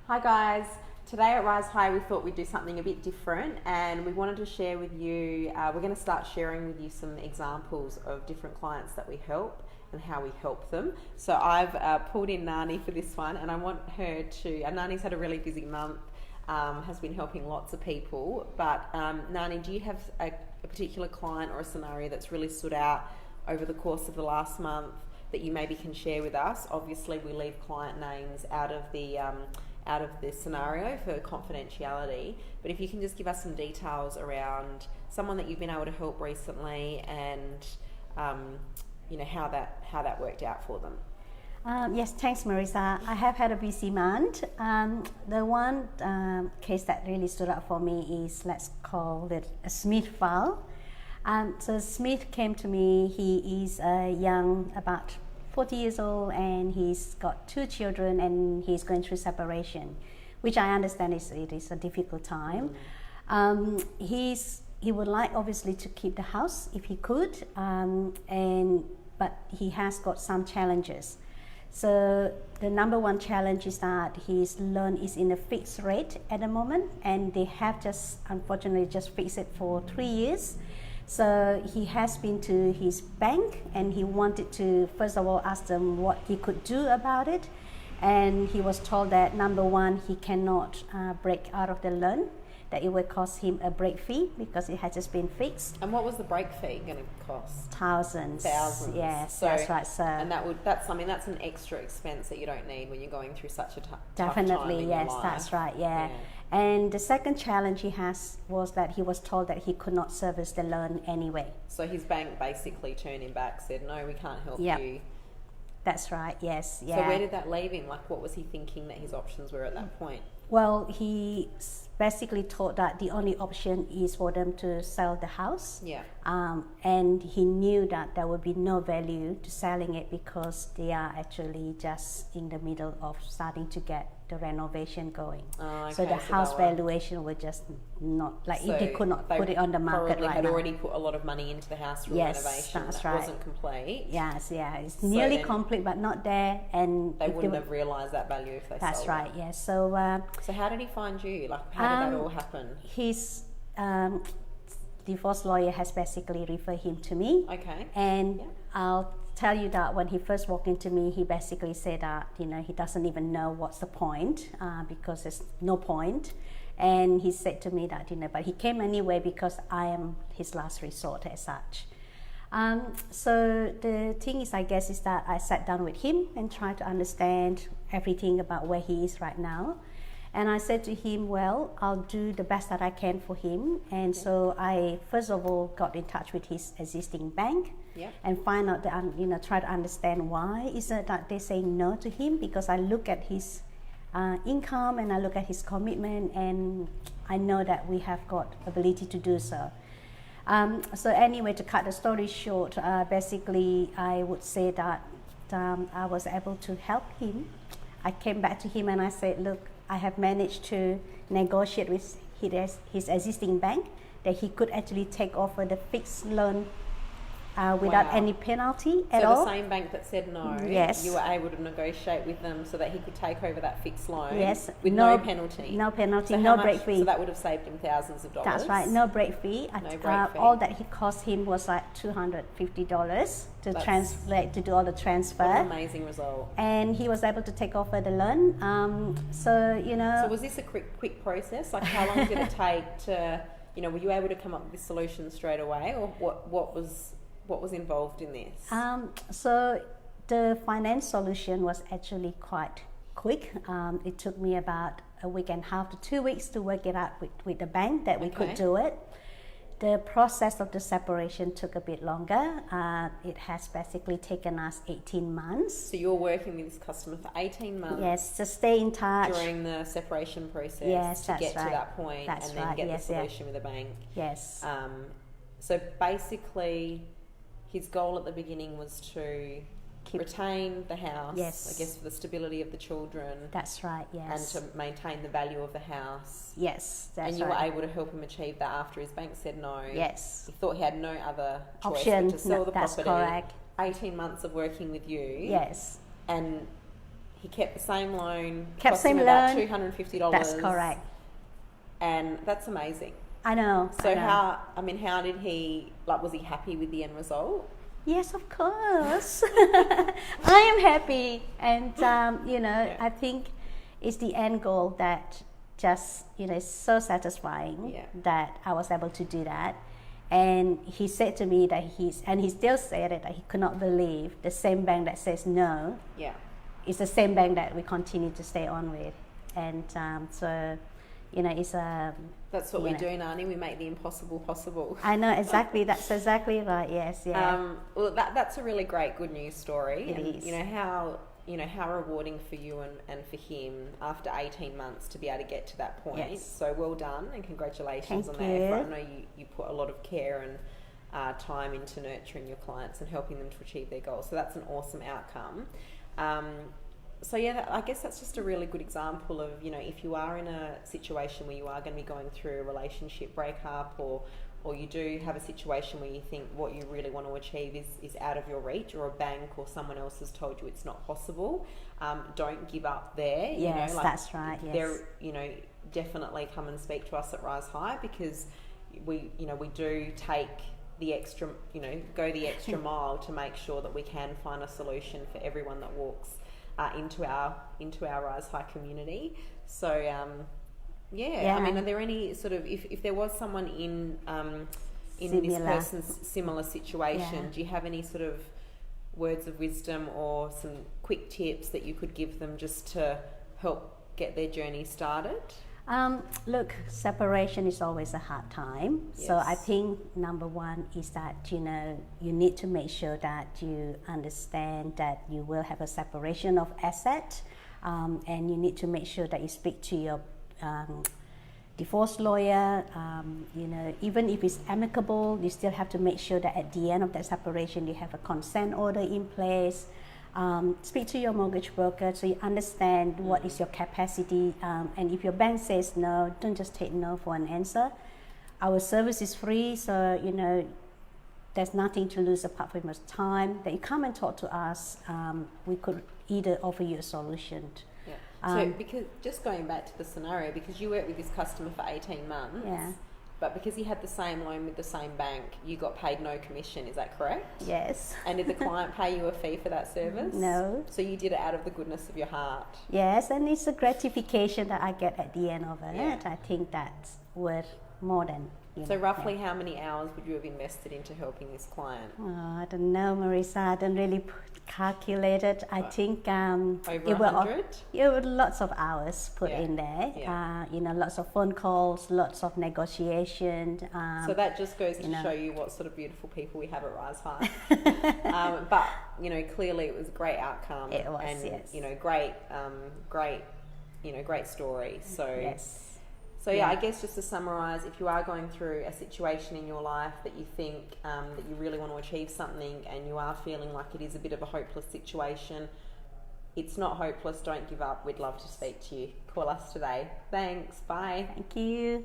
Hi guys, today at Rise High we thought we'd do something a bit different and we wanted to share with you, we're going to start sharing with you some examples of different clients that we help and how we help them. So I've pulled in Nani for this one and I want her to, Nani's had a really busy month, has been helping lots of people, but Nani, do you have a particular client or a scenario that's really stood out over the course of the last month that you maybe can share with us? Obviously we leave client names out of the scenario for confidentiality, but if you can just give us some details around someone that you've been able to help recently and how that worked out for them. Yes, thanks, Marissa. I have had a busy month. The one case that really stood out for me is, let's call it a Smith file. So Smith came to me. He is young, about 40 years old, and he's got 2 children, and he's going through separation, which I understand it is a difficult time. He would like, obviously, to keep the house if he could, but he has got some challenges. So the number one challenge is that his loan is in a fixed rate at the moment, and they have unfortunately just fixed it for 3 years. So he has been to his bank and he wanted to first of all ask them what he could do about it, and he was told that number one, he cannot break out of the loan, that it would cost him a break fee because it had just been fixed. And what was the break fee going to cost? Thousands. Yes, so, that's right. So, and that's an extra expense that you don't need when you're going through such a tough time definitely, in yes, your life. that's right. Yeah. And the second challenge he has was that he was told that he could not service the loan anyway. So his bank basically turned him back, said, no, we can't help you. That's right, yes. Yeah. So where did that leave him? Like, what was he thinking that his options were at that point? Well, he basically thought that the only option is for them to sell the house. Yeah. And he knew that there would be no value to selling it because they are actually just in the middle of starting to get the renovation going. Oh, okay. So the house valuation would just not, like, they could not put it on the market right now. Had already put a lot of money into the house for renovation. That's that right. wasn't complete. Yes, yeah, it's nearly complete but not there, and they wouldn't have realised that value if they sold it. That's right. Yes. So how did he find you? Like, how did that all happen? His divorce lawyer has basically referred him to me. Okay. And I'll tell you that when he first walked into me, he basically said that he doesn't even know what's the point because there's no point. And he said to me that but he came anyway because I am his last resort as such. So the thing is, I guess, is that I sat down with him and tried to understand everything about where he is right now. And I said to him, well, I'll do the best that I can for him. And so I, first of all, got in touch with his existing bank and find out that, try to understand why is it that they're saying no to him, because I look at his income and I look at his commitment, and I know that we have got ability to do so. So anyway, to cut the story short, basically I would say that I was able to help him. I came back to him and I said, look, I have managed to negotiate with his existing bank that he could actually take over the fixed loan without any penalty at all. So the same bank that said no, you were able to negotiate with them so that he could take over that fixed loan with no penalty. No penalty, so no break fee. So that would have saved him thousands of dollars. That's right, no break fee. All that he cost him was like $250 to translate, to do all the transfer. What an amazing result. And he was able to take over the loan. So was this a quick process? Like, how long did it take to, were you able to come up with this solution straight away, or what was involved in this? So the finance solution was actually quite quick. It took me about a week and a half to 2 weeks to work it out with the bank that we could do it. The process of the separation took a bit longer. It has basically taken us 18 months. So you're working with this customer for 18 months? Yes, to stay in touch. During the separation process to get to that point and then get the solution with the bank. Yes. So basically, his goal at the beginning was to retain the house, I guess, for the stability of the children. That's right, yes. And to maintain the value of the house. Yes, that's right. And you were able to help him achieve that after his bank said no. Yes. He thought he had no other choice option but to sell the property. That's correct. 18 months of working with you. Yes. And He kept the same loan. Kept cost him same about loan. $250. That's correct. And that's amazing. I know. So I know. how did he, like, was he happy with the end result? Yes, of course. I am happy, and Yeah. I think it's the end goal that just is so satisfying Yeah. that I was able to do that. And he said to me that he still said it, that he could not believe the same bank that says no Yeah. is the same bank that we continue to stay on with, and so it's a. That's what we do, Nani. We make the impossible possible. I know exactly. That's exactly right. Yes. Yeah. Well, that's a really great good news story. It and is. How rewarding for you and for him after 18 months to be able to get to that point. Yes. So well done and congratulations Thank on you. that effort. I know you put a lot of care and time into nurturing your clients and helping them to achieve their goals. So that's an awesome outcome. So yeah, I guess that's just a really good example of, if you are in a situation where you are going to be going through a relationship breakup or you do have a situation where you think what you really want to achieve is out of your reach, or a bank or someone else has told you it's not possible, don't give up there. Yes, that's right. Yes. Definitely come and speak to us at Rise High, because we do take the extra, go the extra mile to make sure that we can find a solution for everyone that walks into our Rise High community. So I mean, are there any sort of, if there was someone in this person's similar situation, do you have any sort of words of wisdom or some quick tips that you could give them just to help get their journey started? Look, separation is always a hard time. Yes. So I think number one is that, you need to make sure that you understand that you will have a separation of asset, and you need to make sure that you speak to your divorce lawyer. Even if it's amicable, you still have to make sure that at the end of that separation, you have a consent order in place. Speak to your mortgage broker so you understand what is your capacity, and if your bank says no, don't just take no for an answer. Our service is free, so there's nothing to lose apart from your time. That you come and talk to us, we could either offer you a solution. Yeah. So because just going back to the scenario, because you worked with this customer for 18 months, but because he had the same loan with the same bank, you got paid no commission, is that correct? Yes. And did the client pay you a fee for that service? No. So you did it out of the goodness of your heart? Yes, and it's a gratification that I get at the end of it. Yeah. I think that's worth more than... So roughly how many hours would you have invested into helping this client? Oh, I don't know, Marisa. I don't really calculate it. I think over 100? It was lots of hours put in there. Yeah. Lots of phone calls, lots of negotiation. So that just goes to show you what sort of beautiful people we have at Rise High. But clearly it was a great outcome. It was, and yes. great story. So yes. So I guess just to summarise, if you are going through a situation in your life that you think that you really want to achieve something and you are feeling like it is a bit of a hopeless situation, it's not hopeless, don't give up. We'd love to speak to you. Call us today. Thanks, bye. Thank you.